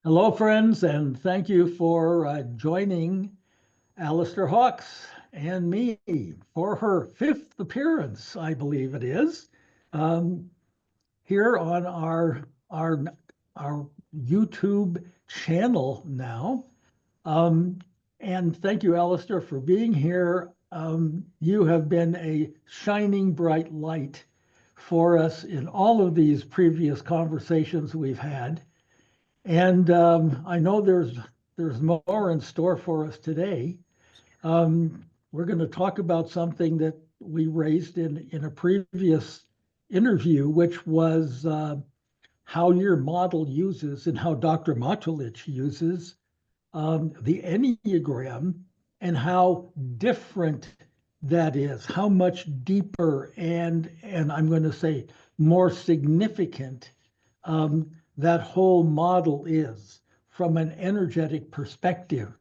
Hello, friends, and thank you for joining Alistair Hawkes and me for her fifth appearance, I believe it is, um, here on our YouTube channel now. Um, and thank you, Alistair, for being here. You have been a shining bright light for us in all of these previous conversations we've had. And I know there's more in store for us today. We're going to talk about something that we raised in a previous interview, which was how your model uses and how Dr. Matulich uses the Enneagram and how different that is, how much deeper and I'm going to say more significant that whole model is from an energetic perspective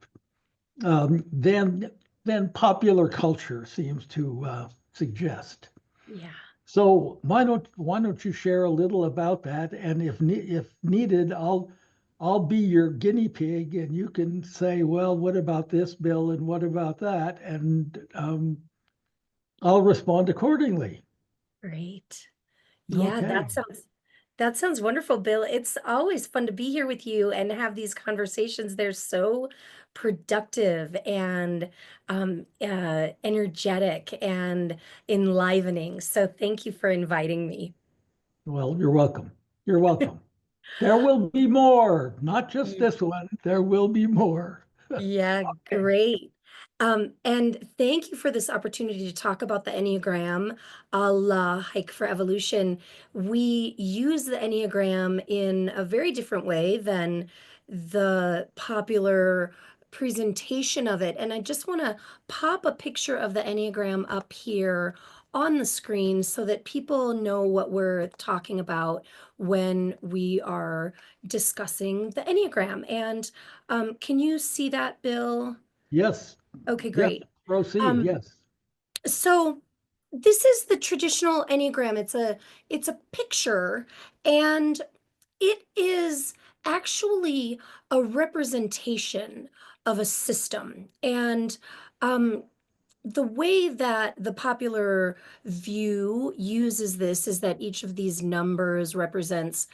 than popular culture seems to suggest. Yeah. So why don't you share a little about that? And if needed, I'll be your guinea pig, and you can say, well, what about this, Bill, and what about that, and I'll respond accordingly. Great. Yeah, Okay. that sounds wonderful, Bill. It's always fun to be here with you and have these conversations. They're so productive and energetic and enlivening. So thank you for inviting me. Well, you're welcome. You're welcome. There will be more, not just Ye- this one. There will be more. Yeah, Okay. great. And thank you for this opportunity to talk about the Enneagram, a la Hike for Evolution. We use the Enneagram in a very different way than the popular presentation of it. And I just want to pop a picture of the Enneagram up here on the screen so that people know what we're talking about when we are discussing the Enneagram. And can you see that, Bill? Yes. Okay, Yes. great. Proceed. Um, Yes. so this is the traditional Enneagram. It's a picture, and it is actually a representation of a system. And um, the way that the popular view uses this is that each of these numbers represents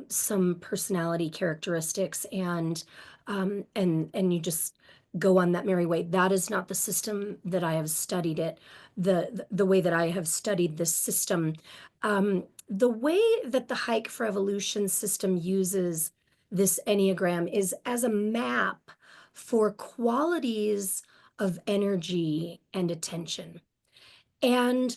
some personality characteristics, and you just go on that merry way. That is not the system that I have studied it. The way that I have studied this system, the way that the Hike for Evolution system uses this Enneagram is as a map for qualities of energy and attention. And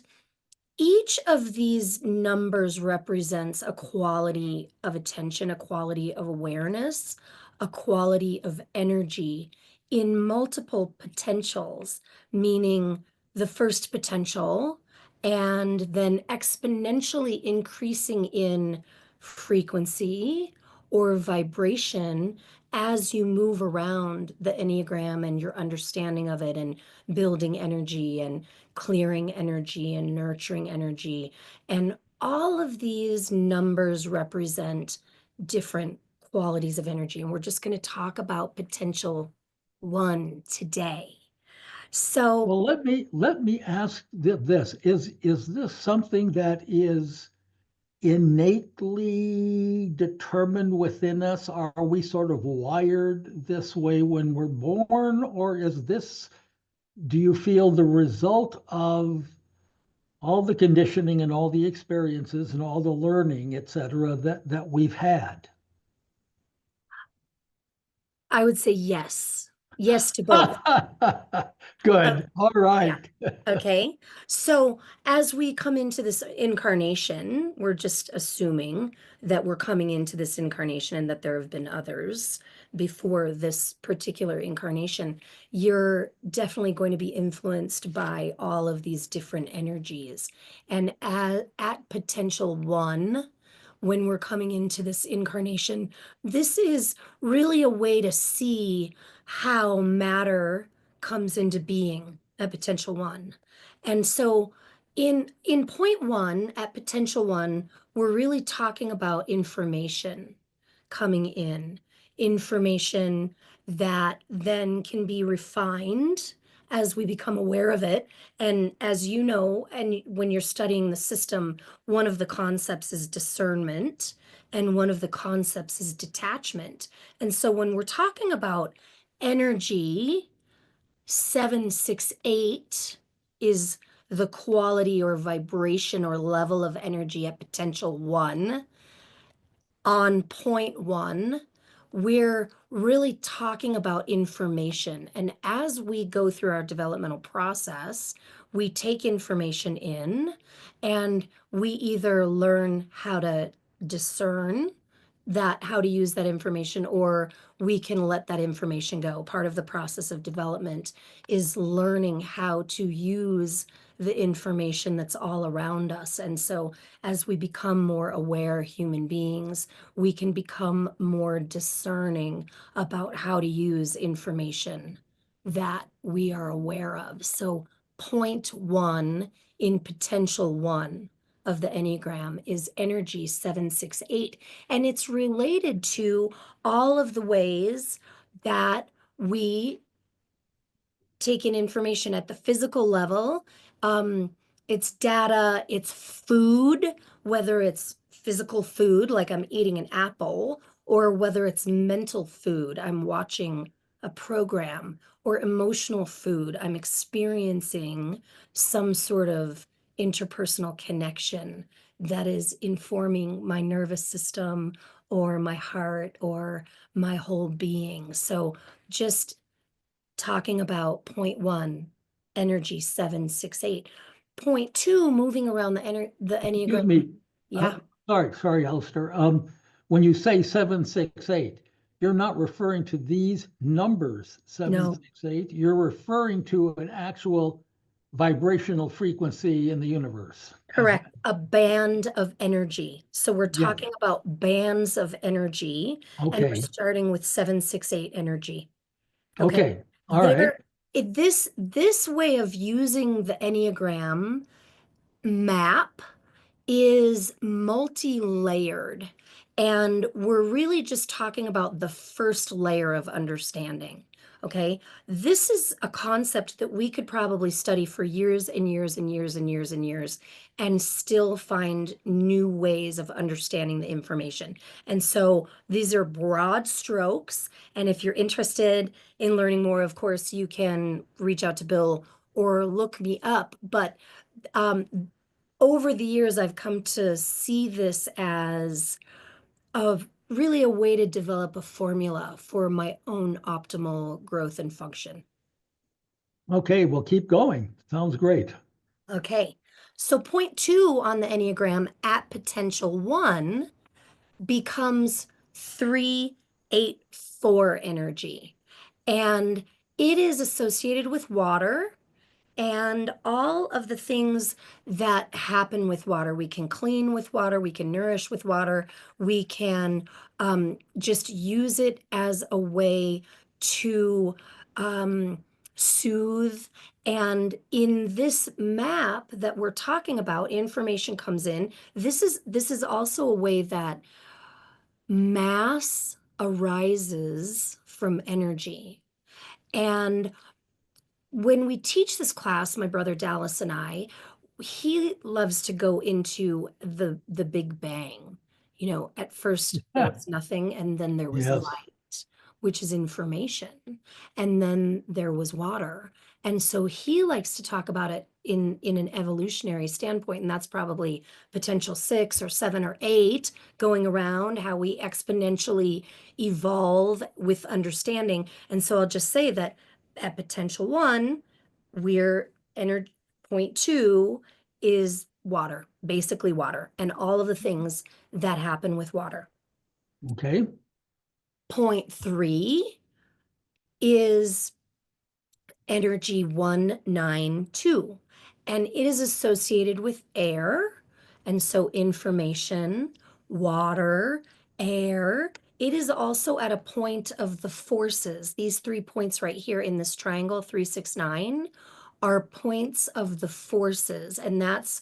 each of these numbers represents a quality of attention, a quality of awareness, a quality of energy in multiple potentials, meaning the first potential and then exponentially increasing in frequency or vibration as you move around the Enneagram and your understanding of it and building energy and clearing energy and nurturing energy. And all of these numbers represent different qualities of energy. And we're just going to talk about potential one today. So Well, let me ask this: is this something that is innately determined within us? Are we sort of wired this way when we're born, or is this, do you feel, the result of all the conditioning and all the experiences and all the learning, et cetera, that we've had? I would say yes. Yes to both. Uh, Good. All yeah. right. Okay. So as we come into this incarnation, we're just assuming that we're coming into this incarnation and that there have been others before this particular incarnation. You're definitely going to be influenced by all of these different energies. And at potential one, when we're coming into this incarnation, this is really a way to see how matter comes into being at potential one. And so in point one, at potential one, we're really talking about information coming in. information that then can be refined as we become aware of it. And as you know, and when you're studying the system, one of the concepts is discernment, and one of the concepts is detachment. And so when we're talking about energy, 768 is the quality or vibration or level of energy at potential one. On point one, we're really talking about information. And as we go through our developmental process, we take information in and we either learn how to discern that, how to use that information, or we can let that information go. Part of the process of development is learning how to use the information that's all around us. And so as we become more aware human beings, we can become more discerning about how to use information that we are aware of. So point one in potential one of the Enneagram is energy 768. And it's related to all of the ways that we take in information at the physical level. It's data, it's food, whether it's physical food, like I'm eating an apple, or whether it's mental food, I'm watching a program, or emotional food, I'm experiencing some sort of interpersonal connection that is informing my nervous system or my heart or my whole being. So just talking about point one, energy 768. Point two, moving around the Excuse Enneagram. me. Yeah, Sorry, Alistair. When you say 768, you're not referring to these numbers, no, 768. You're referring to an actual vibrational frequency in the universe. correct. A band of energy. So we're Yeah. talking about bands of energy, and we're Okay. starting with 768 energy. Okay. Okay. All right. There, this way of using the Enneagram map is multi-layered, and we're really just talking about the first layer of understanding. Okay, this is a concept that we could probably study for years and years and years and years and years and still find new ways of understanding the information. And so these are broad strokes, and if you're interested in learning more, of course you can reach out to Bill or look me up. But um, over the years, I've come to see this as really a way to develop a formula for my own optimal growth and function. Okay. Well, keep going. Sounds great. Okay, so point two on the Enneagram at potential one becomes 384 energy. And it is associated with water and all of the things that happen with water. We can clean with water, we can nourish with water, we can just use it as a way to soothe. And in this map that we're talking about, information comes in. This is also a way that mass arises from energy. And when we teach this class, my brother Dallas and I, he loves to go into the Big Bang. You know, at first there was nothing, and then there was Yes. light, which is information, and then there was water. And so he likes to talk about it in an evolutionary standpoint, and that's probably potential 6 or 7 or 8 going around how we exponentially evolve with understanding. And so I'll just say that at potential one, we're energy point two is water, basically water, and all of the things that happen with water. Okay. Point three is energy 192, and it is associated with air. And so information, water, air. It is also at a point of the forces. These 3 points right here in this triangle, 3, 6, 9, are points of the forces. And that's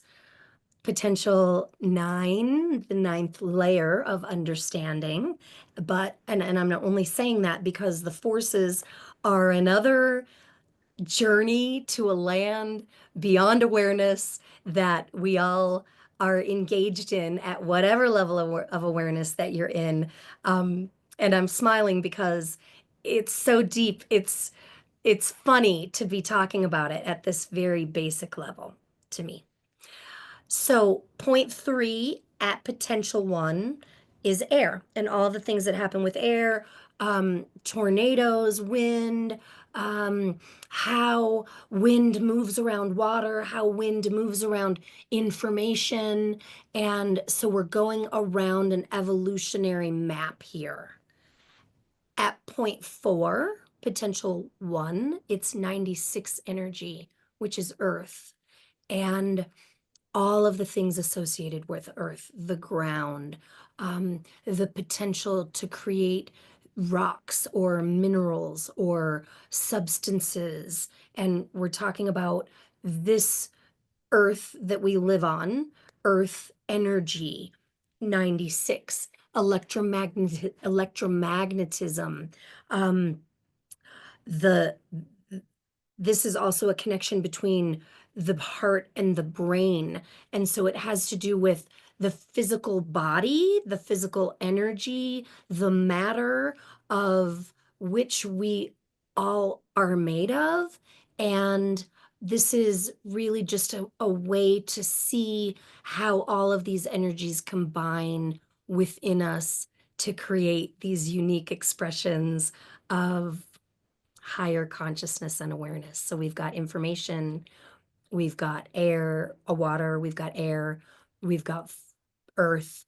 Potential 9, the ninth layer of understanding. And I'm not only saying that because the forces are another journey to a land beyond awareness that we all are engaged in at whatever level of awareness that you're in. And I'm smiling because it's so deep. It's funny to be talking about it at this very basic level to me. So point 3 at potential 1 is air and all the things that happen with air, tornadoes, wind, how wind moves around water, how wind moves around information. And so we're going around an evolutionary map here. At point 4, potential 1, it's 96 energy, which is earth. And all of the things associated with earth, the ground, the potential to create rocks or minerals or substances. And we're talking about this earth that we live on, earth energy, 96, electromagnetism. Um, the this is also a connection between the heart and the brain. And so it has to do with the physical body, the physical energy, the matter of which we all are made of. And this is really just a way to see how all of these energies combine within us to create these unique expressions of higher consciousness and awareness. So we've got information, we've got air, a water, we've got air, we've got earth,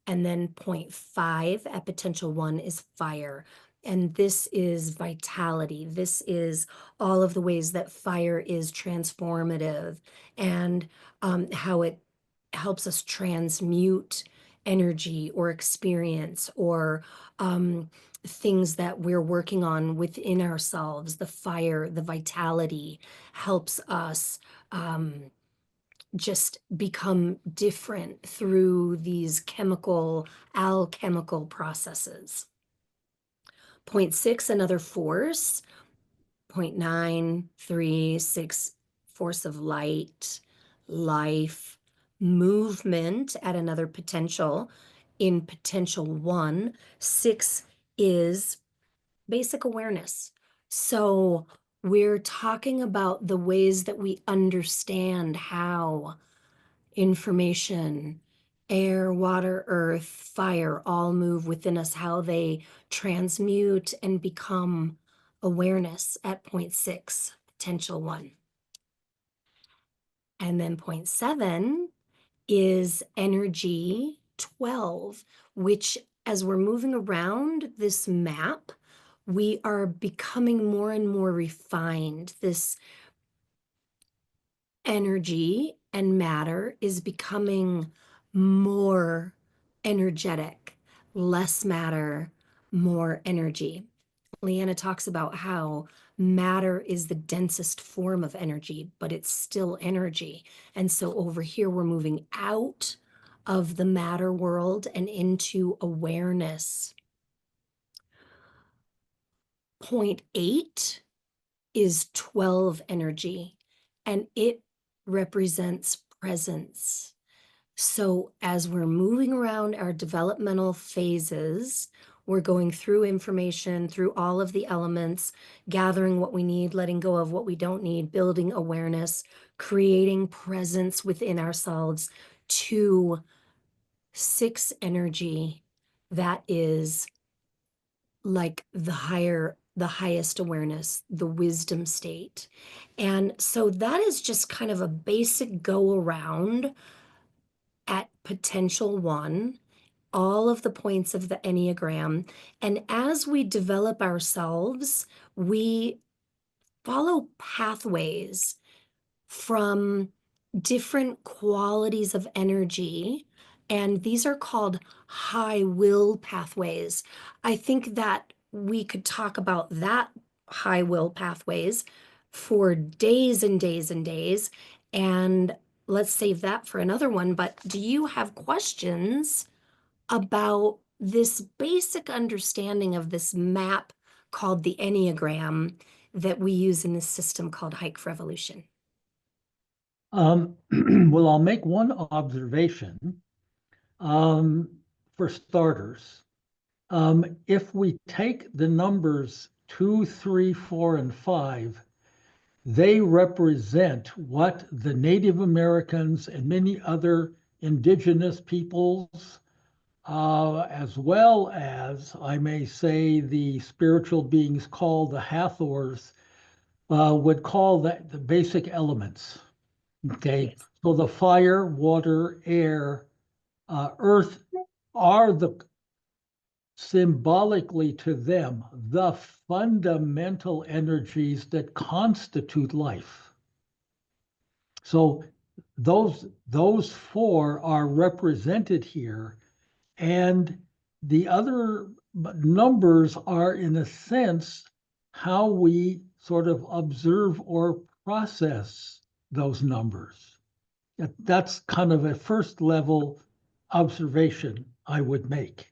and then point 5 at potential 1 is fire. And this is vitality. This is all of the ways that fire is transformative and how it helps us transmute energy or experience or things that we're working on within ourselves. The fire, the vitality helps us just become different through these alchemical processes. Point 6, another force. Point 9, 3, 6, force of light, life, movement at another potential. In potential 1, 6 is basic awareness. So we're talking about the ways that we understand how information, air, water, earth, fire all move within us, how they transmute and become awareness at point 6, potential 1. And then point 7 is energy 12, which as we're moving around this map, we are becoming more and more refined. This energy and matter is becoming more energetic, less matter, more energy. Leanna talks about how matter is the densest form of energy, but it's still energy. And so over here, we're moving out of the matter world and into awareness. Point 8 is 12 energy, and it represents presence. So as we're moving around our developmental phases, we're going through information, through all of the elements, gathering what we need, letting go of what we don't need, building awareness, creating presence within ourselves to 6 energy that is like the highest awareness, the wisdom state. And so that is just kind of a basic go around at potential 1, all of the points of the Enneagram. And as we develop ourselves, we follow pathways from different qualities of energy. And these are called high will pathways. I think that we could talk about that high will pathways for days and days and days. And let's save that for another one. But do you have questions about this basic understanding of this map called the Enneagram that we use in this system called Hike for Evolution? Well, I'll make one observation. For starters, if we take the numbers 2, 3, 4, and 5, they represent what the Native Americans and many other indigenous peoples, as well as, I may say, the spiritual beings called the Hathors, would call that the basic elements. Okay, Yes. so the fire, water, air, earth are symbolically to them the fundamental energies that constitute life. So those four are represented here, and the other numbers are, in a sense, how we sort of observe or process those numbers. That's kind of a first level observation I would make.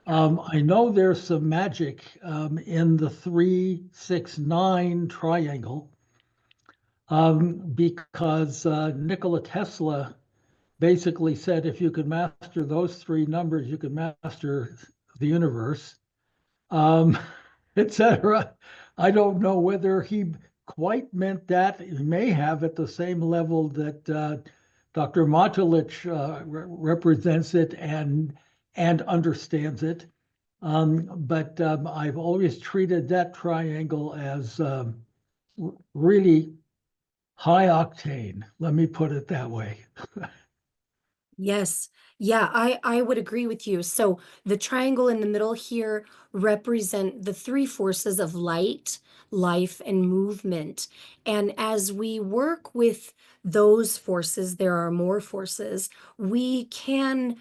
I know there's some magic in the 3, 6, 9 triangle, because Nikola Tesla basically said if you could master those three numbers, you could master the universe, um, etc. I don't know whether he quite meant that. He may have at the same level that Dr. Matulich represents it and understands it. But I've always treated that triangle as really high octane. Let me put it that way. Yes. Yeah, I would agree with you. So the triangle in the middle here represent the three forces of light, life, and movement. And as we work with those forces, there are more forces, we can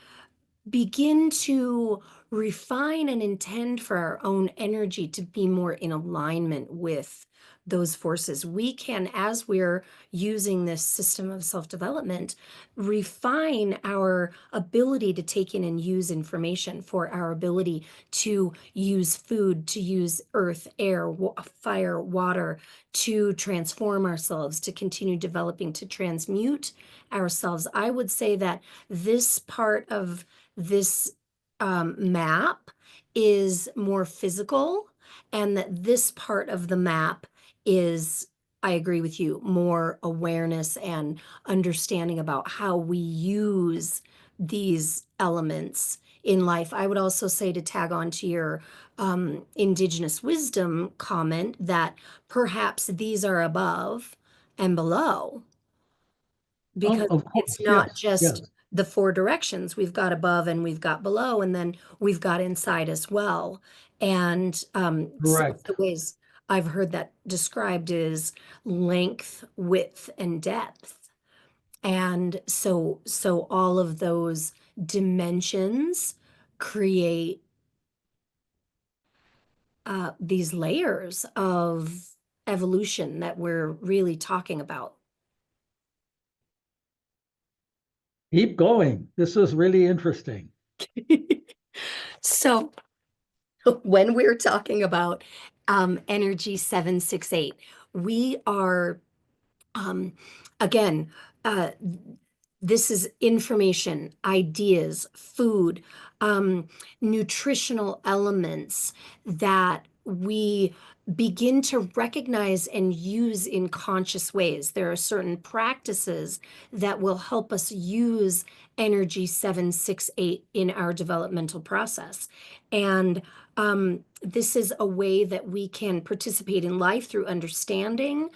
begin to refine and intend for our own energy to be more in alignment with those forces. We can, as we're using this system of self-development, refine our ability to take in and use information, for our ability to use food, to use earth, air, fire, water, to transform ourselves, to continue developing, to transmute ourselves. I would say that this part of this map is more physical, and that this part of the map is, I agree with you, more awareness and understanding about how we use these elements in life. I would also say, to tag on to your indigenous wisdom comment, that perhaps these are above and below, because Of it's course, not yes, just yes, the four directions. We've got above and we've got below, and then we've got inside as well. And some of correct. the ways I've heard that described is length, width, and depth. And so all of those dimensions create these layers of evolution that we're really talking about. Keep going. This is really interesting. So when we're talking about energy 768, we are, um, again, this is information, ideas, food, nutritional elements that we begin to recognize and use in conscious ways. There are certain practices that will help us use energy 768 in our developmental process. And this is a way that we can participate in life through understanding,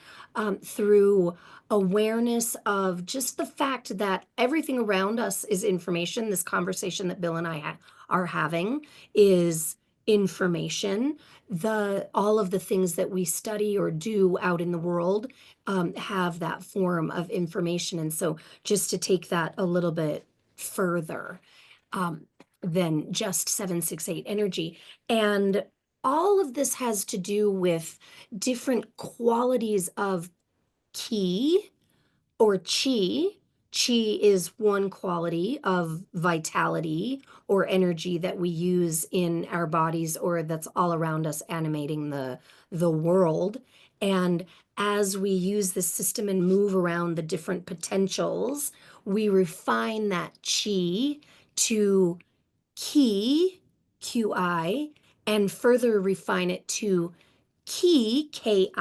through awareness of just the fact that everything around us is information. This conversation that Bill and I are having is information. All of the things that we study or do out in the world have that form of information. And so just to take that a little bit further um, than just 768 energy. And all of this has to do with different qualities of ki or chi Qi is one quality of vitality or energy that we use in our bodies or that's all around us animating the world. And as we use the system and move around the different potentials, we refine that qi to ki, qi, and further refine it to ki, ki,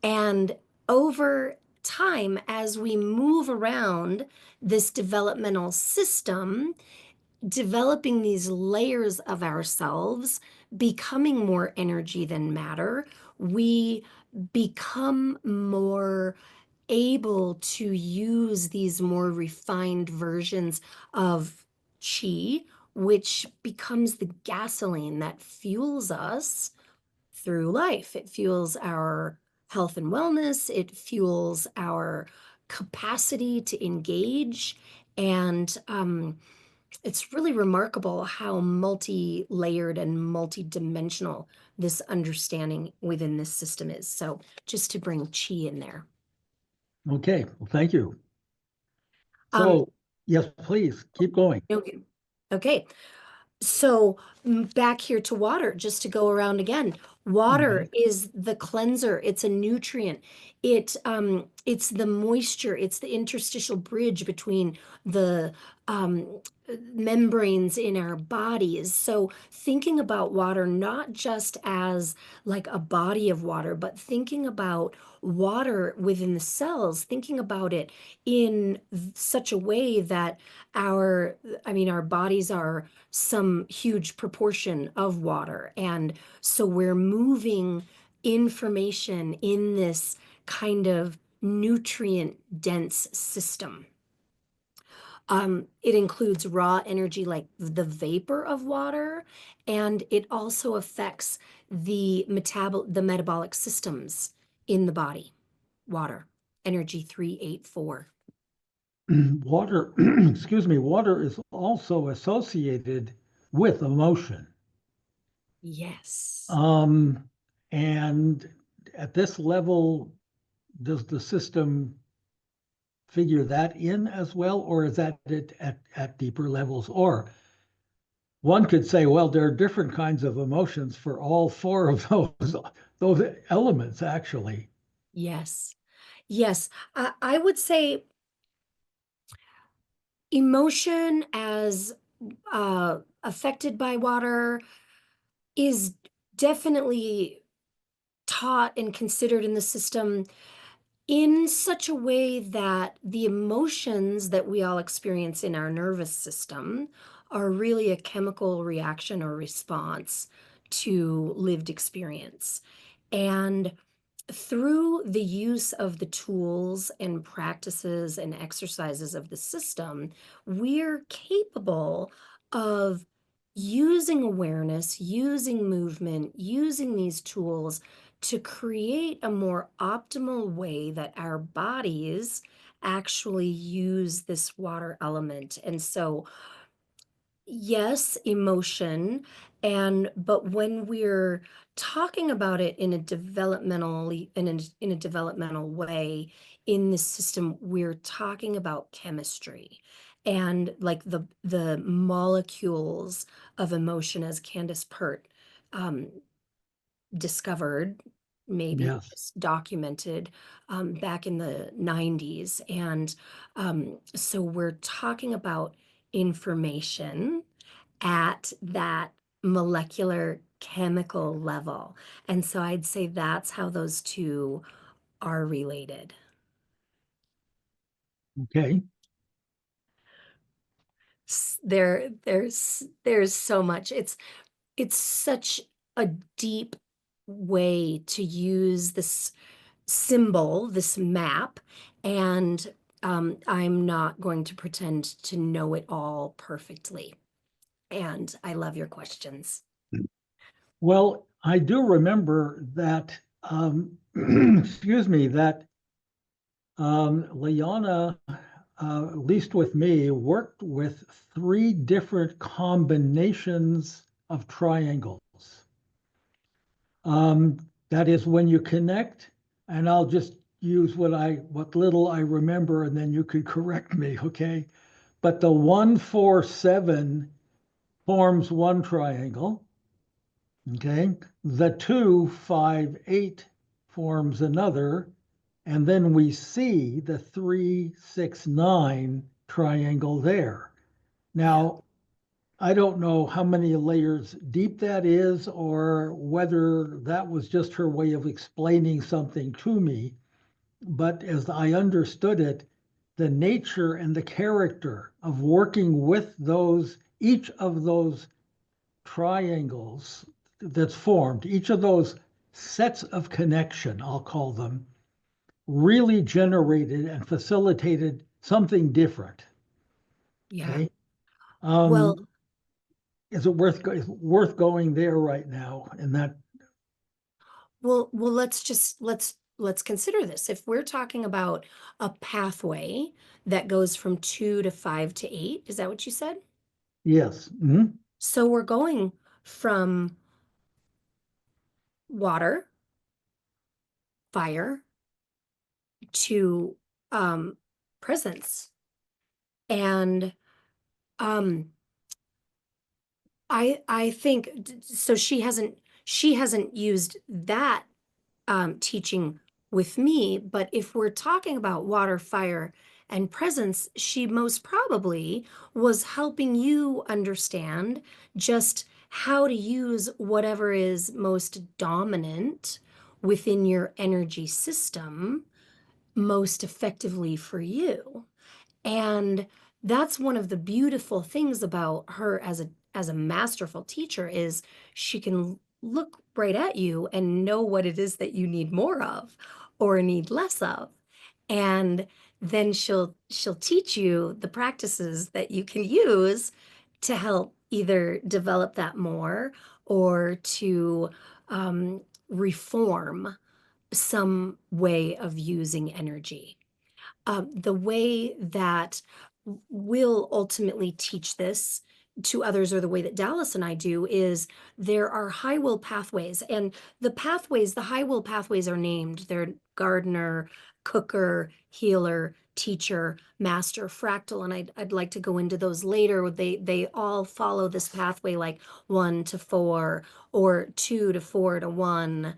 and over time, as we move around this developmental system, developing these layers of ourselves, becoming more energy than matter, we become more able to use these more refined versions of chi, which becomes the gasoline that fuels us through life. It fuels our health and wellness, it fuels our capacity to engage. And it's really remarkable how multi-layered and multi-dimensional this understanding within this system is. So just to bring chi in there. Okay, well, thank you. Um, So, yes, please keep going. okay. Okay. So back here to water, just to go around again. Water Okay. is the cleanser. It's a nutrient. It's the moisture. It's the interstitial bridge between the membranes in our bodies. So thinking about water not just as like a body of water, but thinking about water within the cells, thinking about it in such a way that our bodies are some huge proportion of water. And so we're moving information in this kind of nutrient dense system. It includes raw energy like the vapor of water, and it also affects the metabolic systems in the body. Water, energy 384. Water, excuse me, water is also associated with emotion. Yes. Um, and at this level, does the system figure that in as well, or is that it at deeper levels? Or one could say, well, there are different kinds of emotions for all four of those elements, actually. Yes. Yes. I would say emotion as affected by water is definitely taught and considered in the system in such a way that the emotions that we all experience in our nervous system are really a chemical reaction or response to lived experience. And through the use of the tools and practices and exercises of the system, we're capable of using awareness, using movement, using these tools to create a more optimal way that our bodies actually use this water element. And so yes, emotion, but when we're talking about it in a developmental way in the system, we're talking about chemistry and like the molecules of emotion, as Candace Pert um, discovered, maybe Yes. just documented back in the 90s. And so we're talking about information at that molecular chemical level. And so I'd say that's how those two are related. Okay. There's so much. It's such a deep way to use this symbol, this map, and I'm not going to pretend to know it all perfectly. And I love your questions. Well, I do remember that, excuse me, that Liana, at least with me, worked with three different combinations of triangles. That is when you connect, and I'll just use what little I remember, and then you could correct me, okay? But the 1, 4, 7 forms one triangle, okay? The 2, 5, 8 forms another, and then we see the 3, 6, 9 triangle there. Now, I don't know how many layers deep that is, or whether that was just her way of explaining something to me. But as I understood it, the nature and the character of working with each of those triangles that's formed, each of those sets of connection, I'll call them, really generated and facilitated something different. Yeah. Okay. Well, Is it worth going there right now? And that, well, let's consider this. If we're talking about a pathway that goes from 2 to 5 to 8, is that what you said? yes. So we're going from water, fire to presence. And um I think so she hasn't used that teaching with me, but if we're talking about water, fire, and presence, she most probably was helping you understand just how to use whatever is most dominant within your energy system most effectively for you. And that's one of the beautiful things about her as a masterful teacher is she can look right at you and know what it is that you need more of or need less of. And then she'll teach you the practices that you can use to help either develop that more or to reform some way of using energy. The way that we'll ultimately teach this to others, or the way that Dallas and I do, is there are high will pathways. And the high will pathways are named. They're gardener, cooker, healer, teacher, master, fractal. And I'd like to go into those later. They all follow this pathway, like 1 to 4 or 2 to 4 to 1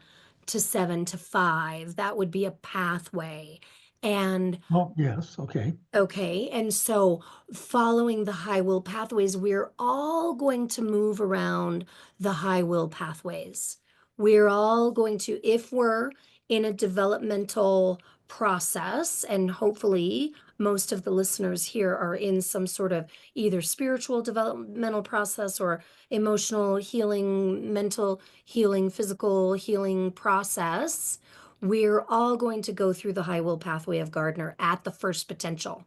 to 7 to 5. That would be a pathway. And Oh, yes. Okay. okay, and so following the high will pathways, we're all going to move around the high will pathways. We're all going to, if we're in a developmental process, and hopefully most of the listeners here are in some sort of either spiritual developmental process or emotional healing, mental healing, physical healing process, we're all going to go through the high will pathway of Gardner at the first potential.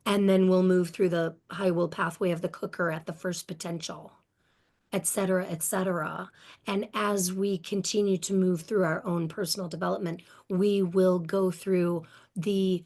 And then we'll move through the high will pathway of the cooker at the first potential, et cetera, et cetera. And as we continue to move through our own personal development, we will go through the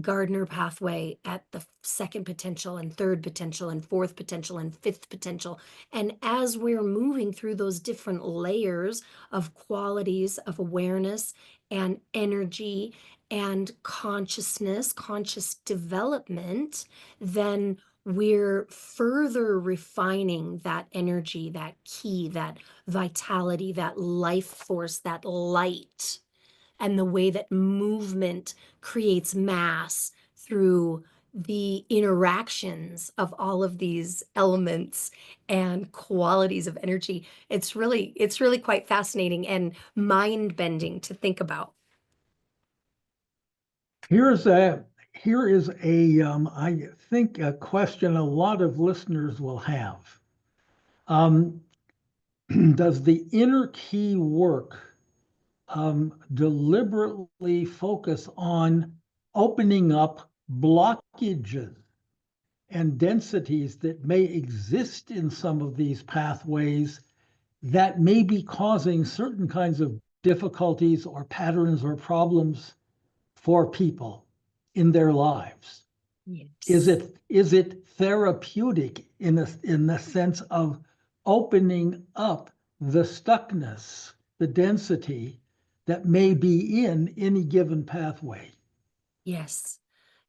Gardner pathway at the second potential and third potential and fourth potential and fifth potential. And as we're moving through those different layers of qualities of awareness and energy and consciousness, conscious development, then we're further refining that energy, that key, that vitality, that life force, that light, and the way that movement creates mass through the interactions of all of these elements and qualities of energy. It's really quite fascinating and mind-bending to think about. Here's a Here is a I think a question a lot of listeners will have. Um, does the inner key work deliberately focus on opening up blockages and densities that may exist in some of these pathways that may be causing certain kinds of difficulties or patterns or problems for people in their lives? Is Yes. it therapeutic in the sense of opening up the stuckness, the density that may be in any given pathway. Yes.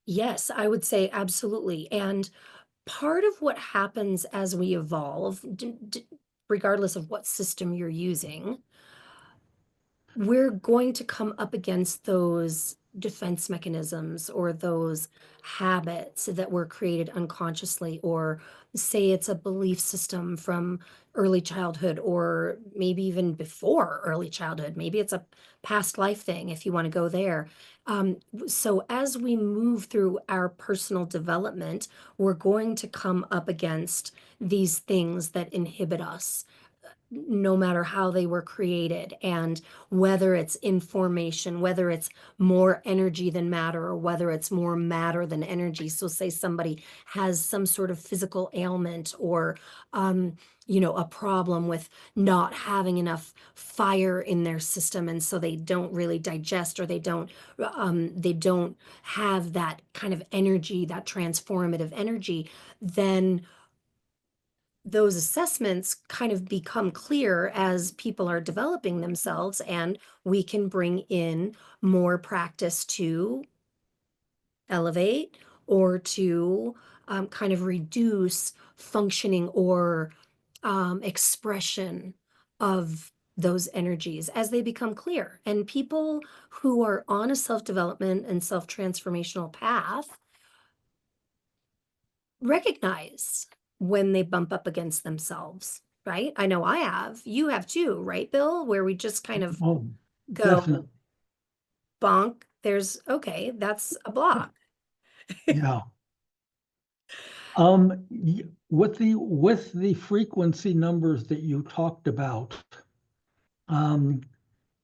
Yes, I would say absolutely. And part of what happens as we evolve, regardless of what system you're using, we're going to come up against those defense mechanisms or those habits that were created unconsciously, or say it's a belief system from early childhood, or maybe even before early childhood. Maybe it's a past life thing if you want to go there. So as we move through our personal development, we're going to come up against these things that inhibit us, no matter how they were created, and whether it's information, whether it's more energy than matter, or whether it's more matter than energy. So say somebody has some sort of physical ailment, or a problem with not having enough fire in their system, and so they don't really digest, or they don't have that kind of energy, that transformative energy. Then those assessments kind of become clear as people are developing themselves, and we can bring in more practice to elevate, or to kind of reduce functioning, or expression of those energies as they become clear. And people who are on a self-development and self-transformational path recognize when they bump up against themselves, right? I know I have. You have too, right, Bill? Where we just kind of Oh, go definitely. bonk. Okay, that's a block. Yeah. With the frequency numbers that you talked about, um,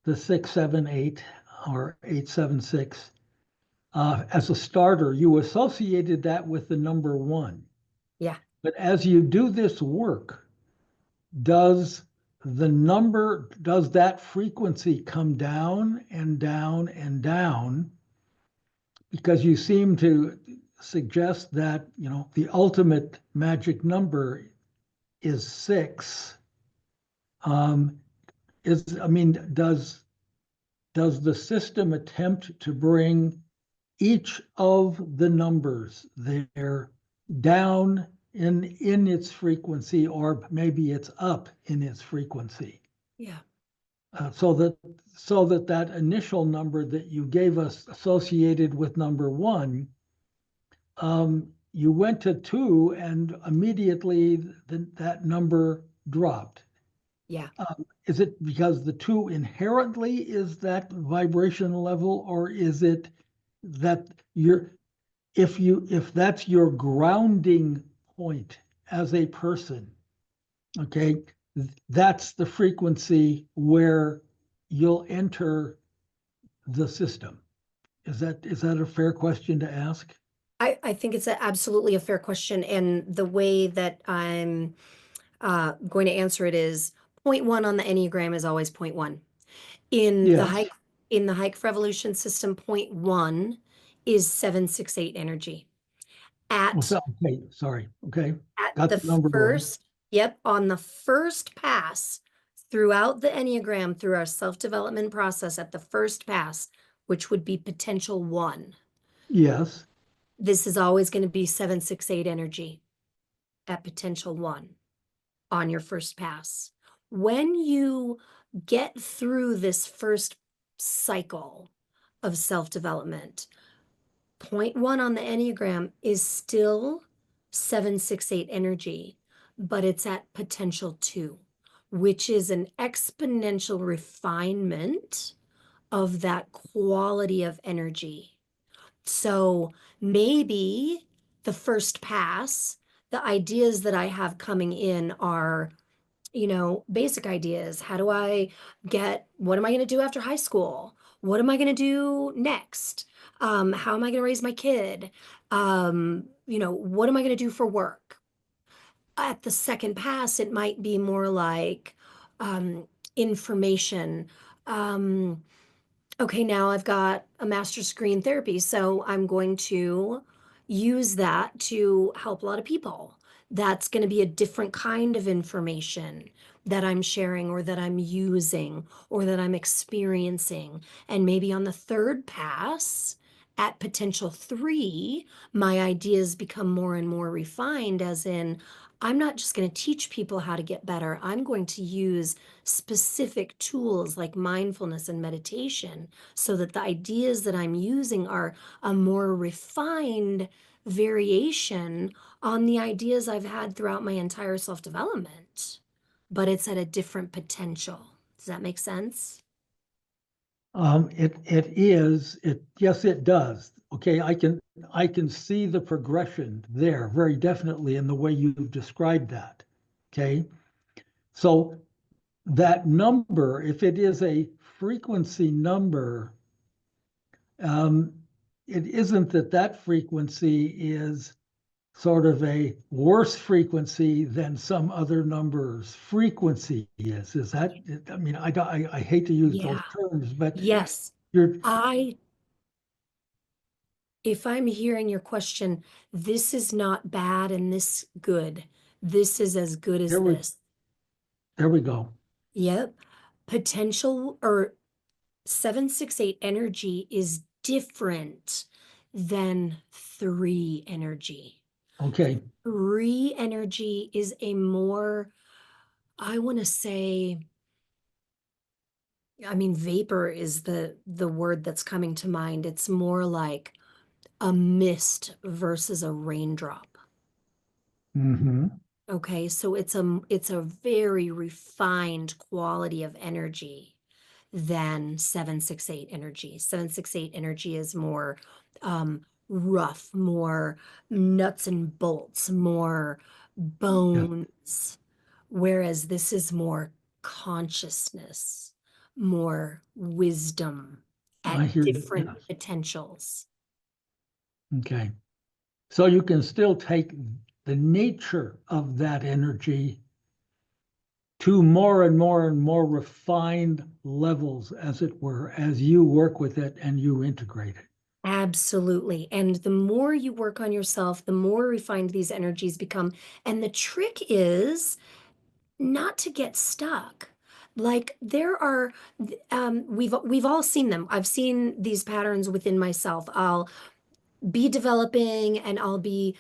the 678 or 876, as a starter, you associated that with the number one. Yeah, But as you do this work, does does that frequency come down and down and down? Because you seem to suggest that, the ultimate magic number is six. Um, I mean, does the system attempt to bring each of the numbers there down in its frequency, or maybe it's up in its frequency? yeah, So that initial number that you gave us associated with number one, you went to two, and immediately that number dropped. yeah. Is it because the two inherently is that vibration level, or is it that if that's your grounding point as a person, okay, that's the frequency where you'll enter the system? Is that a fair question to ask? I think it's absolutely a fair question. And the way that I'm going to answer it is point one on the Enneagram is always point one. In the Yes. hike, in the hike for evolution system, point one is 768 energy. Well, At okay, sorry. Okay, at got the the number one. first, yep, on the first pass throughout the Enneagram, through our self-development process, at the first pass, which would be potential one, Yes. this is always going to be 768 energy at potential one on your first pass. When you get through this first cycle of self-development, point one on the Enneagram is still 768 energy, but it's at potential two, which is an exponential refinement of that quality of energy. So maybe the first pass, the ideas that I have coming in are, basic ideas. What am I going to do after high school? What am I going to do next? How am I going to raise my kid? What am I going to do for work? At the second pass, it might be more like information. Um, okay, now I've got a master's degree in therapy, so I'm going to use that to help a lot of people. That's going to be a different kind of information. that I'm sharing or that I'm using or that I'm experiencing. And maybe on the third pass, at potential 3, my ideas become more and more refined, as in, I'm not just going to teach people how to get better. I'm going to use specific tools like mindfulness and meditation so that the ideas that I'm using are a more refined variation on the ideas I've had throughout my entire self-development, but it's at a different potential. Does that make sense? Yes, it does. Okay, I can see the progression there very definitely in the way you've described that. Okay, so that number, if it is a frequency number, um, it isn't that that frequency is sort of a worse frequency than some other number's frequency is. Is that, I mean, I hate to use those Yeah. terms, but Yes. you're, I, if I'm hearing your question, this is not bad and this good. This is as good as there we, this. there we go. Yep. Potential or 768 energy is different than 3 energy. Okay. 3 energy is a more, I want to say, I mean, vapor is the word that's coming to mind. It's more like a mist versus a raindrop. Hmm. Okay, so it's a very refined quality of energy than 768 energy. 768 energy is more rough, more nuts and bolts, more Yeah, bones, whereas this is more consciousness, more wisdom I at hear you. different Yes. potentials. Okay. So you can still take the nature of that energy to more and more and more refined levels, as it were, as you work with it and you integrate it. Absolutely. And the more you work on yourself, the more refined these energies become. And the trick is not to get stuck. Like there are, we've all seen them. I've seen these patterns within myself. I'll be developing and I'll be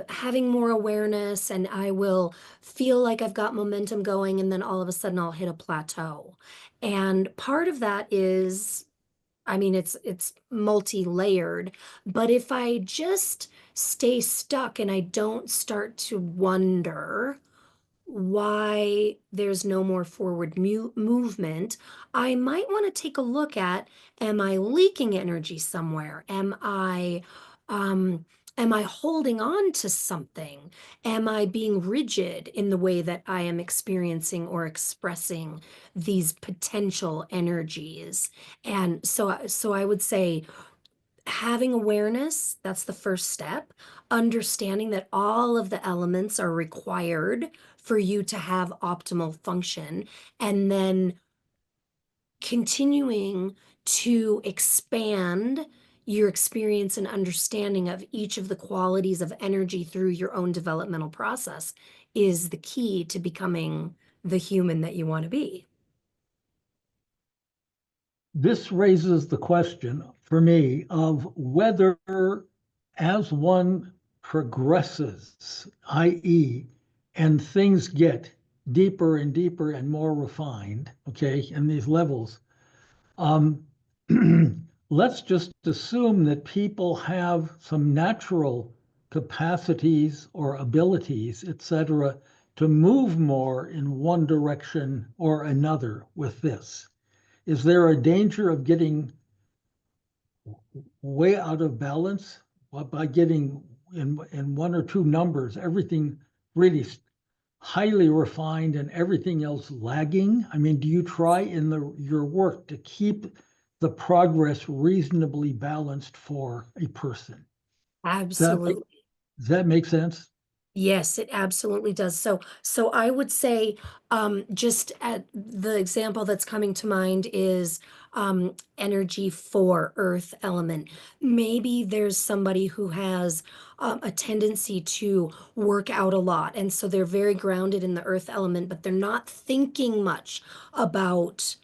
having more awareness and I will feel like I've got momentum going, and then all of a sudden I'll hit a plateau. And part of that is, I mean, it's multi-layered, but if I just stay stuck and I don't start to wonder why there's no more forward movement, I might want to take a look at, am I leaking energy somewhere? Um, am I holding on to something? Am I being rigid in the way that I am experiencing or expressing these potential energies? And so I would say having awareness, that's the first step. Understanding that all of the elements are required for you to have optimal function, and then continuing to expand your experience and understanding of each of the qualities of energy through your own developmental process is the key to becoming the human that you want to be. This raises the question for me of whether, as one progresses, i.e., and things get deeper and deeper and more refined, okay, in these levels, um, let's just assume that people have some natural capacities or abilities, etc., to move more in one direction or another with this. Is there a danger of getting way out of balance by getting in one or two numbers, everything really highly refined and everything else lagging? I mean, do you try in your work to keep the progress reasonably balanced for a person? Does that make, Absolutely. does that make sense? Yes, it absolutely does. So I would say, just at the example that's coming to mind is energy for earth element. Maybe there's somebody who has a tendency to work out a lot, and so they're very grounded in the earth element, but they're not thinking much about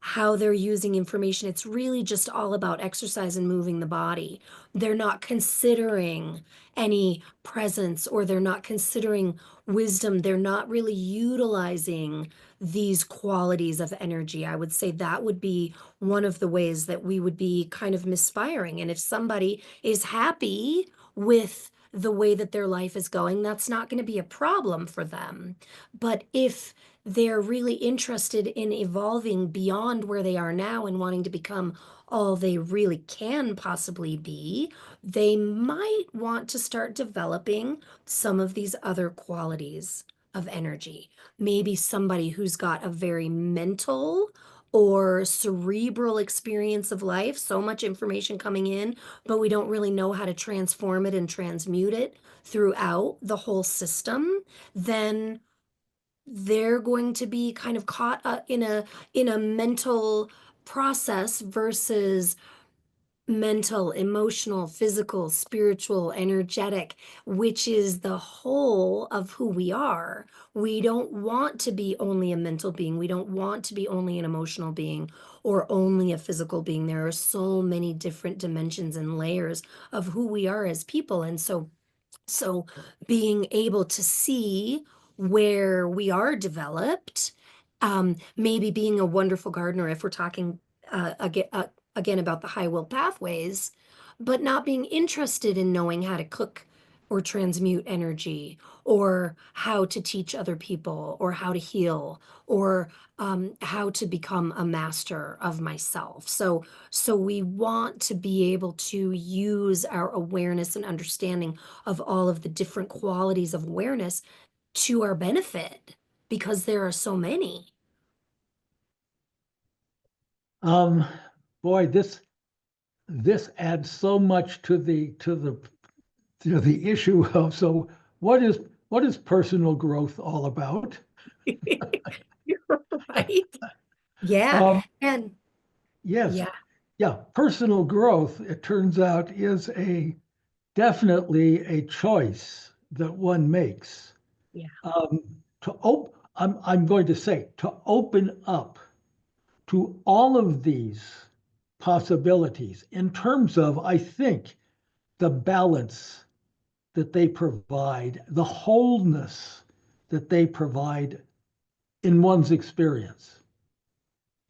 how they're using information. It's really just all about exercise and moving the body. They're not considering any presence, or they're not considering wisdom. They're not really utilizing these qualities of energy. I would say that would be one of the ways that we would be kind of misfiring. And if somebody is happy with the way that their life is going, that's not going to be a problem for them. But if they're really interested in evolving beyond where they are now and wanting to become all they really can possibly be, they might want to start developing some of these other qualities of energy. Maybe somebody who's got a very mental or cerebral experience of life, so much information coming in, but we don't really know how to transform it and transmute it throughout the whole system, then they're going to be kind of caught in a mental process versus mental, emotional, physical, spiritual, energetic, which is the whole of who we are. We don't want to be only a mental being. We don't want to be only an emotional being or only a physical being. There are so many different dimensions and layers of who we are as people. And so being able to see where we are developed, maybe being a wonderful gardener, if we're talking again about the high will pathways, but not being interested in knowing how to cook or transmute energy or how to teach other people or how to heal or how to become a master of myself. So we want to be able to use our awareness and understanding of all of the different qualities of awareness to our benefit because there are so many. Um, Boy, this adds so much to the issue of, so what is personal growth all about? You're right. Yeah. Um, And yes, yeah, yeah, personal growth, it turns out, is a definitely a choice that one makes. yeah, Um, I'm going to say to open up to all of these possibilities in terms of, I think, the balance that they provide, the wholeness that they provide in one's experience.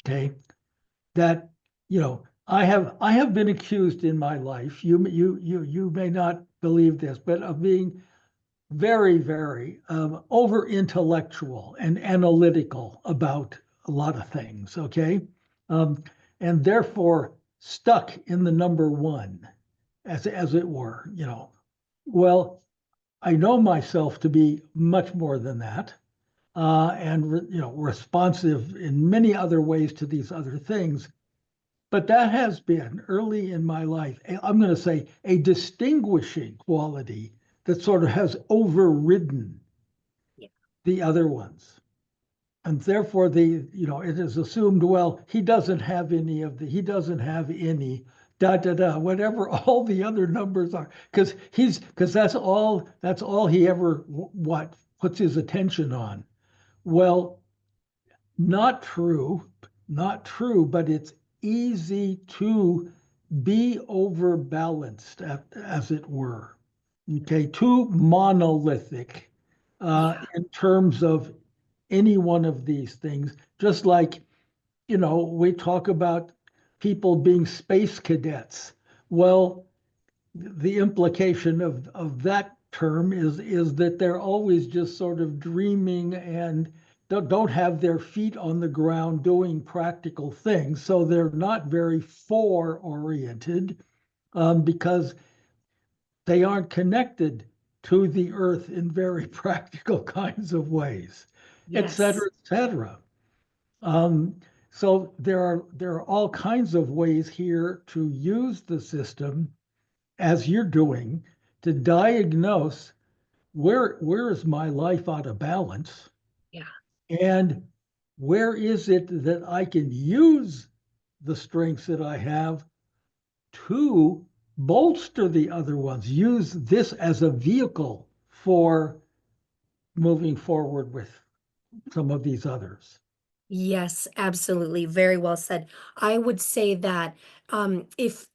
Okay, that I have been accused in my life. You may not believe this, but of being very, very over intellectual and analytical about a lot of things. Okay, um, and therefore stuck in the number one, as it were. Well, I know myself to be much more than that, and responsive in many other ways to these other things. But that has been early in my life, I'm going to say, a distinguishing quality that sort of has overridden yeah. the other ones. And therefore, it is assumed, well, he doesn't have any, da da da, whatever all the other numbers are, because that's all he ever what puts his attention on. Well, not true, not true, but it's easy to be overbalanced, as it were. Okay, too monolithic Yeah. in terms of any one of these things. Just like, we talk about people being space cadets. Well, the implication of that term is that they're always just sort of dreaming and don't have their feet on the ground doing practical things. So they're not very fore oriented, because they aren't connected to the earth in very practical kinds of ways, et cetera, Yes. et cetera. Um, so there are all kinds of ways here to use the system as you're doing to diagnose where is my life out of balance? Yeah. And where is it that I can use the strengths that I have to bolster the other ones? Use this as a vehicle for moving forward with some of these others. Yes, absolutely. Very well said. I would say that if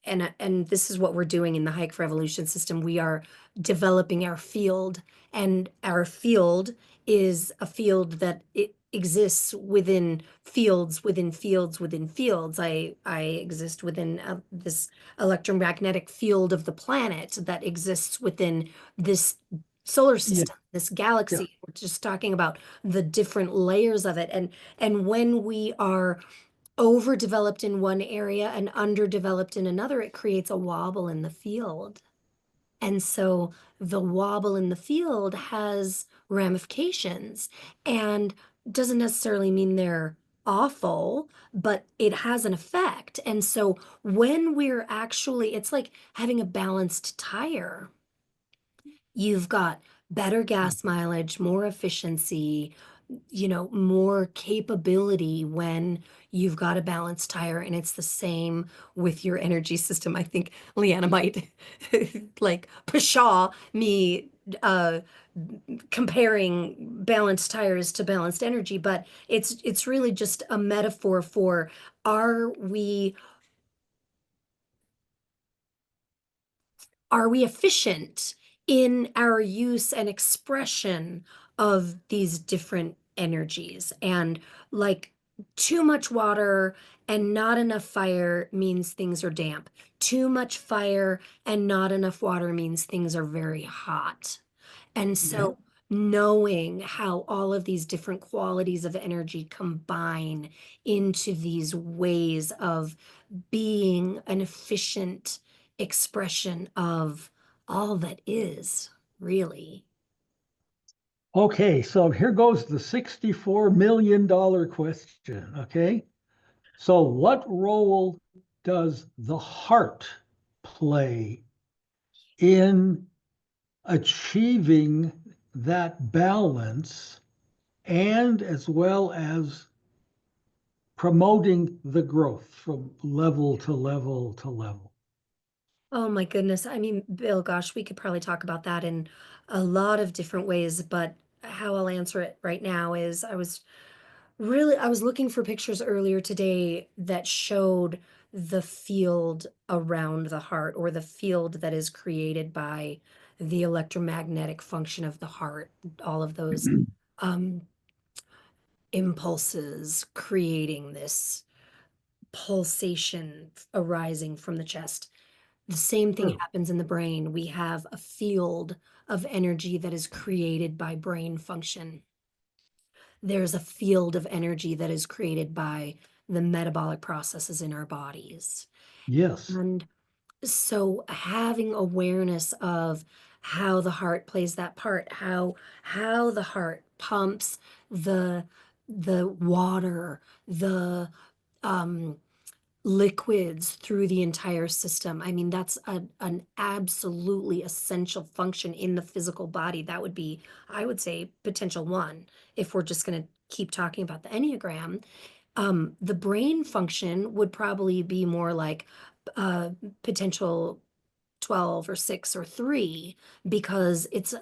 and this is what we're doing in the Hike for Evolution system, we are developing our field, and our field is a field that it exists within fields within fields within fields. I exist within this electromagnetic field of the planet that exists within this solar Yeah, system, this yeah. galaxy. We're just talking about the different layers of it. And when we are overdeveloped in one area and underdeveloped in another, it creates a wobble in the field. And so the wobble in the field has ramifications and doesn't necessarily mean they're awful, but it has an effect. And so when we're actually, it's like having a balanced tire. You've got better gas mileage, more efficiency, more capability when you've got a balanced tire. And it's the same with your energy system. I think Leanna might like pshaw me comparing balanced tires to balanced energy, but it's really just a metaphor for, are we are we efficient in our use and expression of these different energies? And like, too much water and not enough fire means things are damp. Too much fire and not enough water means things are very hot. And Yeah. so knowing how all of these different qualities of energy combine into these ways of being an efficient expression of all that is, really. Okay, so here goes the $64 million question. Okay. So, what role does the heart play in achieving that balance and as well as promoting the growth from level to level to level? Oh my goodness. I mean, Bill, gosh, we could probably talk about that in a lot of different ways, but how I'll answer it right now is I was looking for pictures earlier today that showed the field around the heart, or the field that is created by the electromagnetic function of the heart, all of those um, impulses creating this pulsation arising from the chest. The same thing Sure. happens in the brain. We have a field of energy that is created by brain function. There's a field of energy that is created by the metabolic processes in our bodies. Yes. And so having awareness of how the heart plays that part, how the heart pumps the water, the um liquids through the entire system. I mean, that's an absolutely essential function in the physical body. That would be, I would say, potential one, if we're just going to keep talking about the Enneagram. The brain function would probably be more like uh, potential 12 or 6 or 3, because it's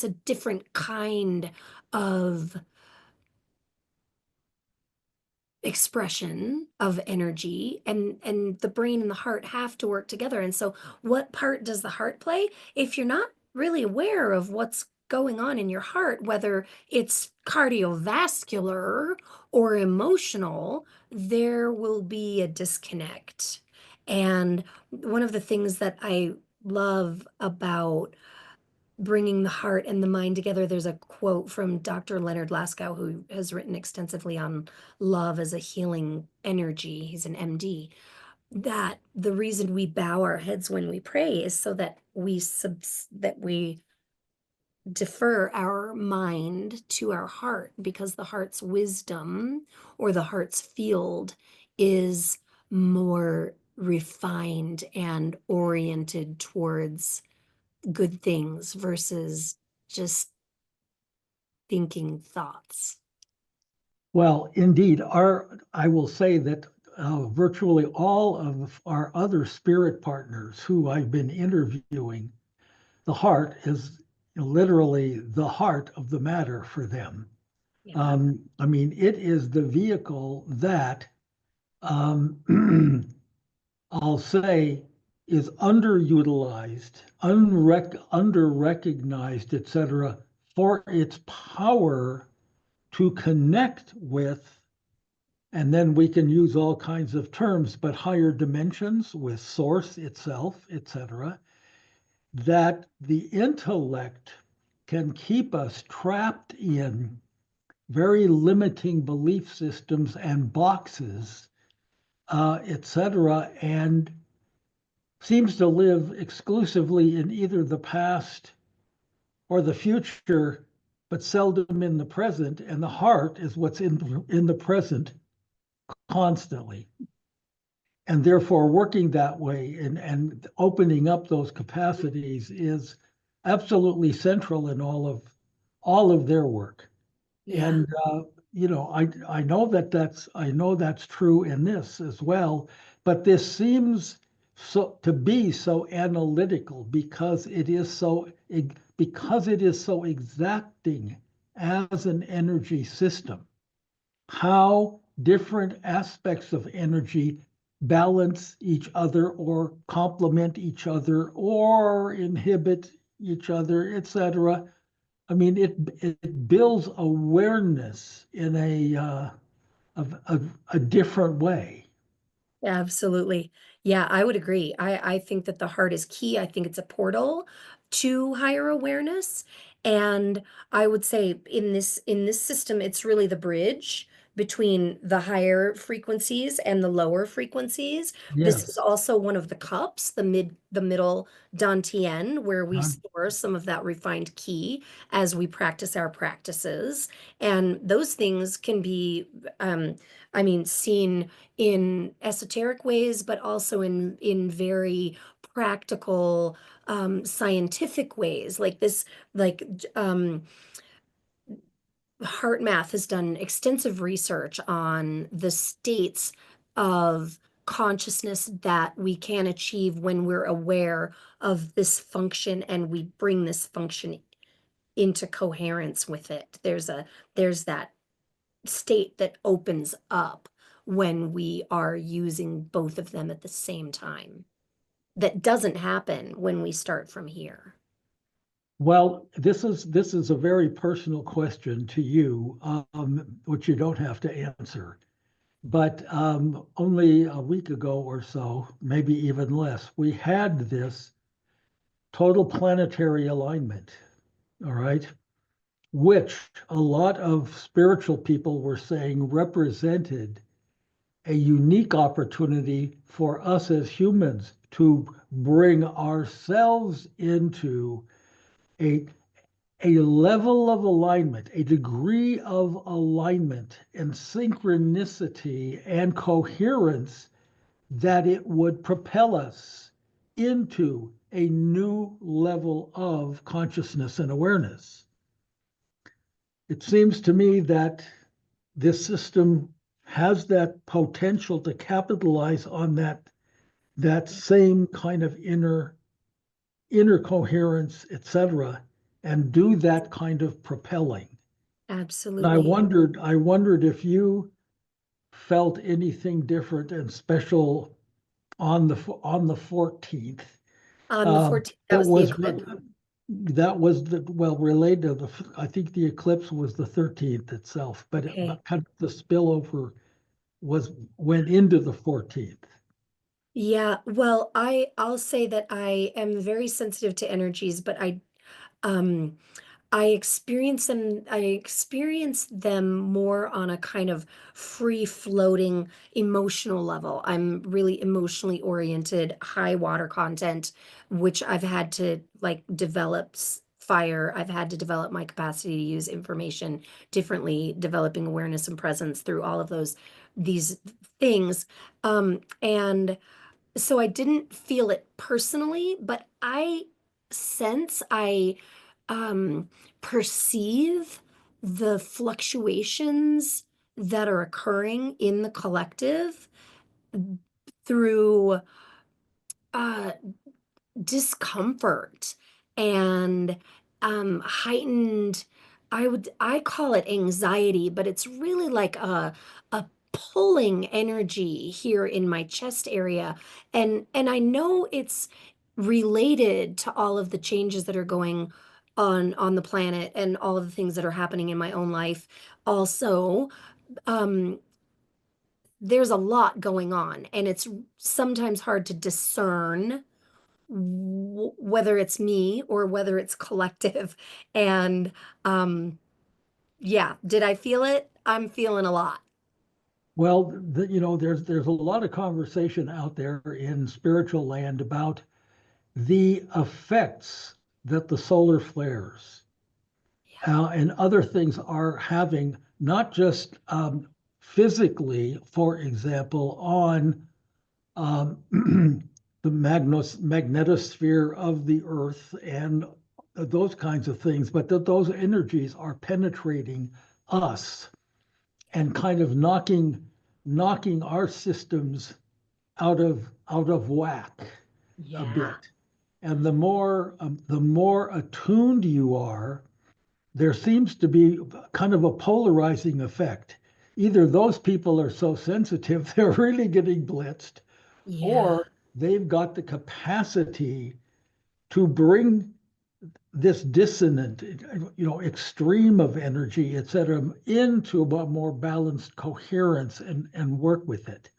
a different kind of expression of energy, and the brain and the heart have to work together. And so what part does the heart play? If you're not really aware of what's going on in your heart, whether it's cardiovascular or emotional, there will be a disconnect. And one of the things that I love about bringing the heart and the mind together. There's a quote from Dr. Leonard Laskow, who has written extensively on love as a healing energy. He's an MD. That the reason we bow our heads when we pray is so that we defer our mind to our heart, because the heart's wisdom, or the heart's field, is more refined and oriented towards good things versus just thinking thoughts. Well, indeed, I will say that virtually all of our other spirit partners who I've been interviewing, the heart is literally the heart of the matter for them. Yeah. I mean, it is the vehicle that um, I'll say is underutilized, under-recognized, et cetera, for its power to connect with, and then we can use all kinds of terms, but higher dimensions with source itself, et cetera, that the intellect can keep us trapped in very limiting belief systems and boxes, et cetera, and seems to live exclusively in either the past or the future, but seldom in the present. And the heart is what's in the present constantly. And therefore, working that way and opening up those capacities is absolutely central in all of their work. Yeah. And I know that's true in this as well. But this seems to be so analytical because it is so exacting as an energy system. How different aspects of energy balance each other or complement each other or inhibit each other, etc. I mean, it builds awareness in a different way. Absolutely. Yeah, I would agree. I think that the heart is key. I think it's a portal to higher awareness. And I would say in this system, it's really the bridge between the higher frequencies and the lower frequencies. This is Yes. also one of the cups, the middle dantian, where we Uh, store some of that refined key as we practice our practices. And those things can be, I mean, seen in esoteric ways, but also in very practical, scientific ways. Like this, like Heart Math has done extensive research on the states of consciousness that we can achieve when we're aware of this function and we bring this function into coherence with it. There's that state that opens up when we are using both of them at the same time. That doesn't happen when we start from here. well, this is a very personal question to you, which you don't have to answer. But only a week ago or so, maybe even less, we had this total planetary alignment. All right. Which a lot of spiritual people were saying represented a unique opportunity for us as humans to bring ourselves into a, a level of alignment, a degree of alignment and synchronicity and coherence that it would propel us into a new level of consciousness and awareness. It seems to me that this system has that potential to capitalize on that same kind of inner coherence, etc., and do that kind of propelling. And Absolutely. I wondered if you felt anything different and special on the 14th. On the 14th, that That was the was eclipse. related to I think the eclipse was the 13th itself, Okay. but kind of the spillover went into the 14th. Yeah, well, I'll say that I am very sensitive to energies, but um I experience them more on a kind of free floating emotional level. I'm really emotionally oriented, high water content, which I've had to like develop fire. I've had to develop my capacity to use information differently, developing awareness and presence through all of these things. And so I didn't feel it personally, but sense I um, perceive the fluctuations that are occurring in the collective through uh, discomfort and heightened, I call it anxiety, but it's really like a pulling energy here in my chest area. And I know it's related to all of the changes that are going on the planet and all of the things that are happening in my own life. Also, um, there's a lot going on, and it's sometimes hard to discern whether it's me or whether it's collective. And um, yeah, did I feel it? I'm feeling a lot. Well, there's a lot of conversation out there in spiritual land about the effects that the solar flares and other things are having, not just physically, for example, on um, the magnetosphere of the Earth and those kinds of things, but that those energies are penetrating us and kind of knocking our systems out of whack a Yeah. bit. And the more attuned you are, there seems to be kind of a polarizing effect. Either those people are so sensitive they're really getting blitzed, Yeah. or they've got the capacity to bring this dissonant, extreme of energy, et cetera, into a more balanced coherence and work with it.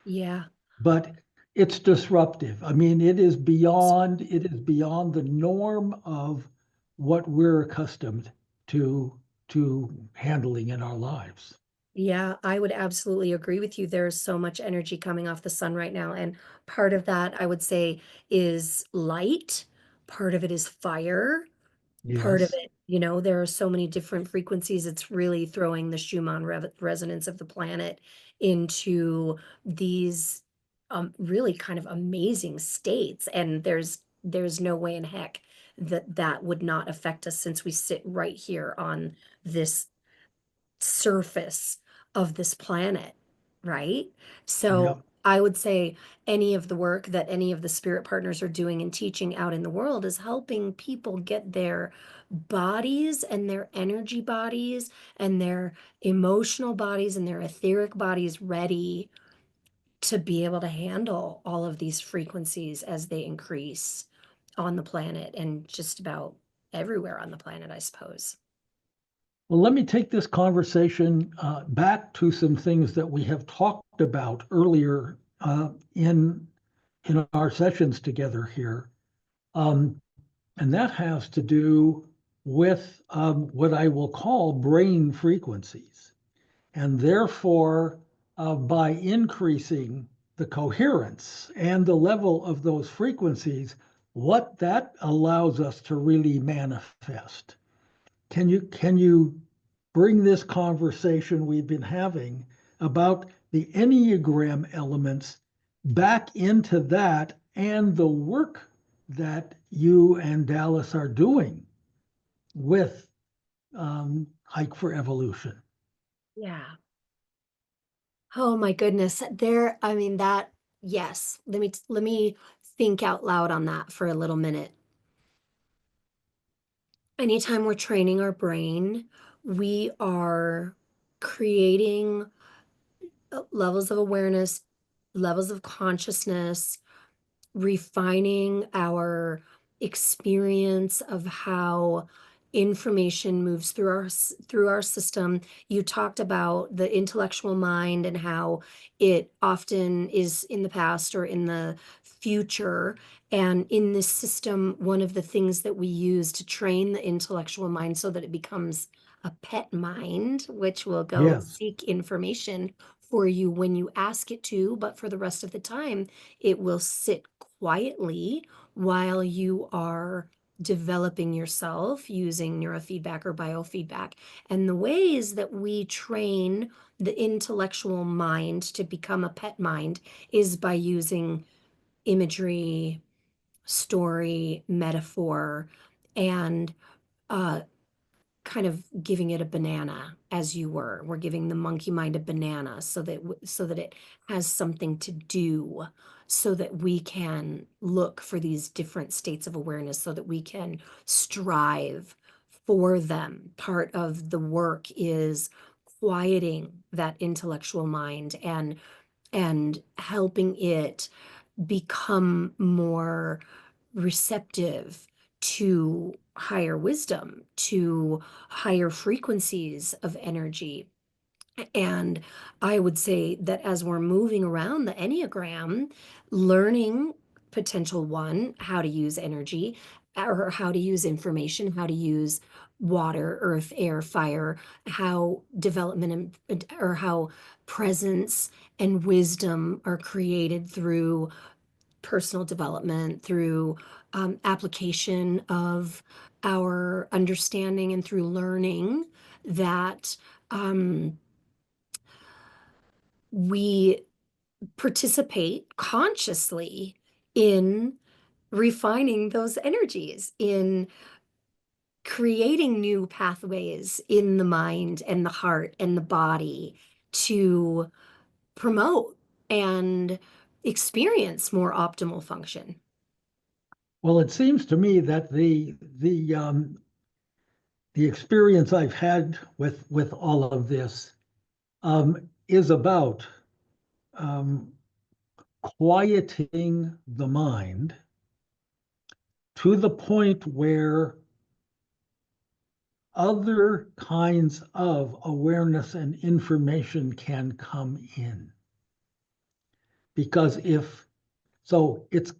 Yeah. But it's disruptive. I mean, it is beyond the norm of what we're accustomed to handling in our lives. Yeah, I would absolutely agree with you. There's so much energy coming off the sun right now. And part of that, I would say, is light. Part of it is fire. Part of Yes. it, there are so many different frequencies. It's really throwing the Schumann resonance of the planet into these really kind of amazing states. And there's no way in heck that that would not affect us since we sit right here on this surface of this planet, right? Yeah. So I would say any of the work that any of the spirit partners are doing and teaching out in the world is helping people get their bodies and their energy bodies and their emotional bodies and their etheric bodies ready to be able to handle all of these frequencies as they increase on the planet and just about everywhere on the planet, I suppose. Well, let me take this conversation back to some things that we have talked about earlier in our sessions together here. Um, and that has to do with what I will call brain frequencies. And therefore, by increasing the coherence and the level of those frequencies, what that allows us to really manifest. Can you bring this conversation we've been having about the Enneagram elements back into that and the work that you and Dallas are doing with Hike for Evolution? Yeah. Oh my goodness. I mean that, yes. Let me think out loud on that for a little minute. Anytime we're training our brain, we are creating levels of awareness, levels of consciousness, refining our experience of how information moves through our system. You talked about the intellectual mind and how it often is in the past or in the future. And in this system, one of the things that we use to train the intellectual mind so that it becomes a pet mind, which will go Yes. seek information for you when you ask it to, but for the rest of the time, it will sit quietly while you are developing yourself using neurofeedback or biofeedback. And the ways that we train the intellectual mind to become a pet mind is by using imagery, story, metaphor, and uh, kind of giving it a banana as you were. We're giving the monkey mind a banana so that it has something to do, so that we can look for these different states of awareness, so that we can strive for them. Part of the work is quieting that intellectual mind and helping it become more receptive to higher wisdom, to higher frequencies of energy. And I would say that as we're moving around the Enneagram, learning potential one, how to use energy or how to use information, how to use water, earth, air, fire, how development or how presence and wisdom are created through personal development, through application of our understanding, and through learning that we participate consciously in refining those energies, in creating new pathways in the mind and the heart and the body to promote and experience more optimal function. Well, it seems to me that the experience I've had with all of this is about um, quieting the mind to the point where other kinds of awareness and information can come in. Because if so, it's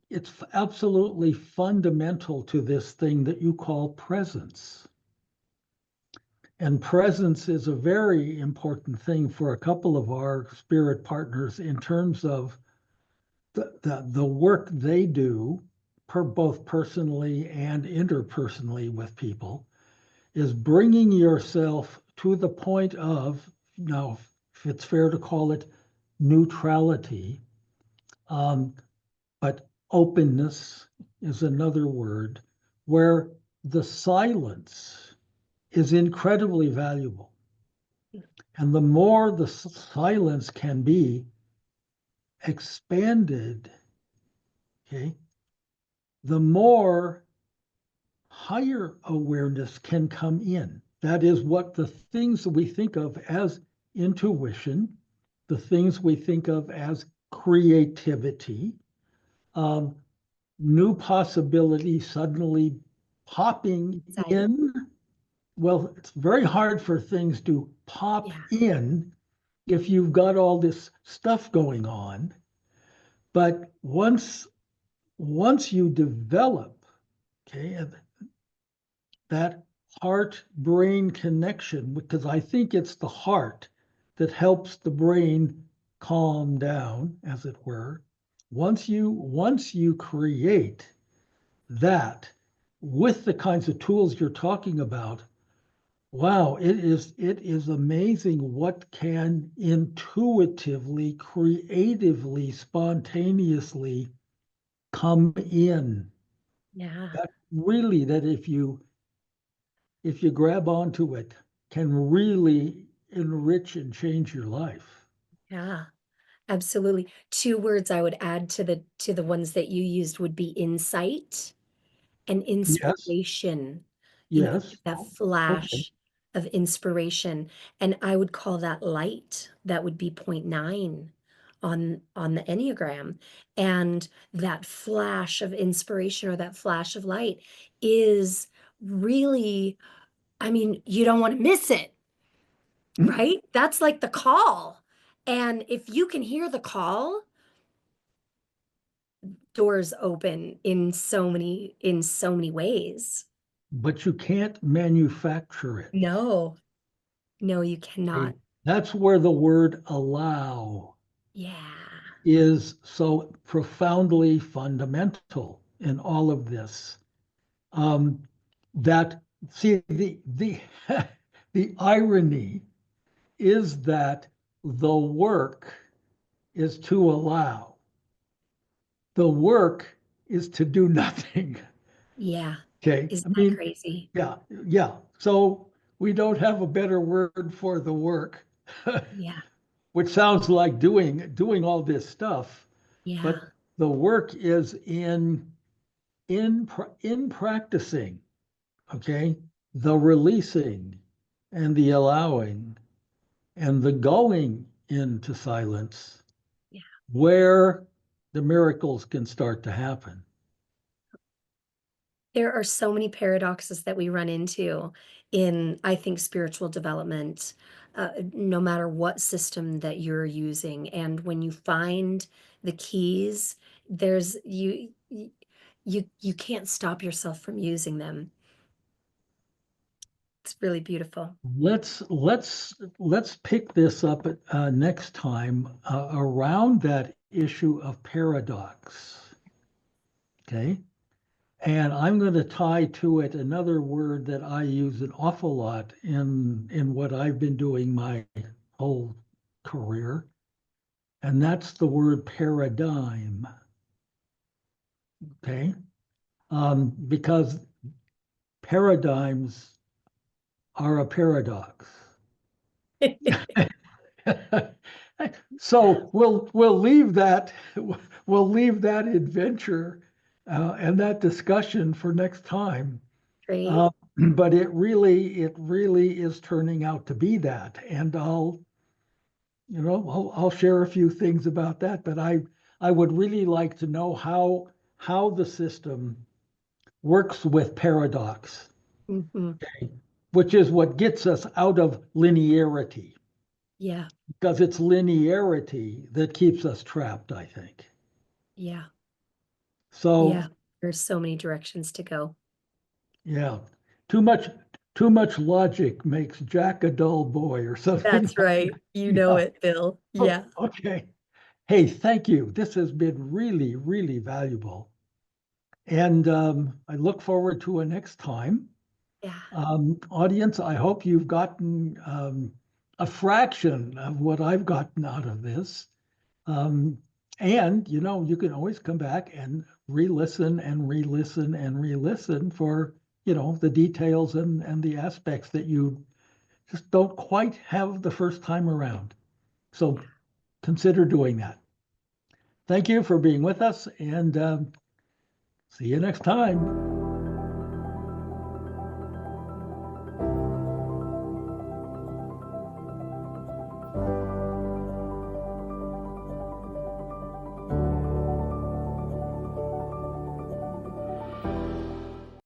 absolutely fundamental to this thing that you call presence. And presence is a very important thing for a couple of our spirit partners in terms of the work they do, both personally and interpersonally with people, is bringing yourself to the point of, now, if it's fair to call it neutrality, um, but openness is another word, where the silence is incredibly valuable. And the more the silence can be expanded, okay, the more higher awareness can come in. That is what the things we think of as intuition, the things we think of as creativity, um, new possibilities suddenly popping Insight. in. Well, it's very hard for things to pop Yeah. in if you've got all this stuff going on. But once you develop, okay, that heart brain connection, because I think it's the heart that helps the brain calm down, as it were. Once you create that with the kinds of tools you're talking about, wow, it is amazing what can intuitively, creatively, spontaneously come in. Yeah. That really, that if you grab onto it, can really enrich and change your life. Yeah. Absolutely. Two words I would add to the ones that you used would be insight and Yes, inspiration. yes. That Okay. flash of inspiration. And I would call that light. That would be point nine on the Enneagram. And that flash of inspiration or that flash of light is really, I mean, you don't want to miss it, right? That's like the call. And if you can hear the call, doors open in so many ways. But you can't manufacture it. No, no, you cannot. Okay? That's where the word allow Yeah. is so profoundly fundamental in all of this. Um, that see the the irony is that the work is to allow. The work is to do nothing. Yeah. Okay. I Isn't that mean, crazy? yeah, yeah. So we don't have a better word for the work, Yeah. which sounds like doing all this stuff, Yeah. but the work is in practicing, okay? The releasing and the allowing and the going into silence Yeah. where the miracles can start to happen. There are so many paradoxes that we run into in, I think, spiritual development, no matter what system that you're using. And when you find the keys, there's you can't stop yourself from using them. It's really beautiful. Let's pick this up next time around that issue of paradox. Okay. And I'm going to tie to it another word that I use an awful lot in what I've been doing my whole career, and that's the word paradigm. Okay. Because paradigms are a paradox. So we'll leave that adventure and that discussion for next time. Great. Uh, but it really is turning out to be that, and I'll share a few things about that. But I would really like to know how the system works with paradox, Hmm. which is what gets us out of linearity, Yeah. because it's linearity that keeps us trapped, I think. Yeah. So Yeah. There's so many directions to go. yeah, too much too much logic makes Jack a dull boy or something That's like right. that. You know Yeah. it, Bill. Oh, Yeah. okay. Hey, thank you. This has been really, really valuable. And I look forward to a next time. Yeah. Audience, I hope you've gotten a fraction of what I've gotten out of this. Um, and you can always come back and re-listen and re-listen and re-listen for the details and the aspects that you just don't quite have the first time around. So consider doing that. Thank you for being with us, and see you next time.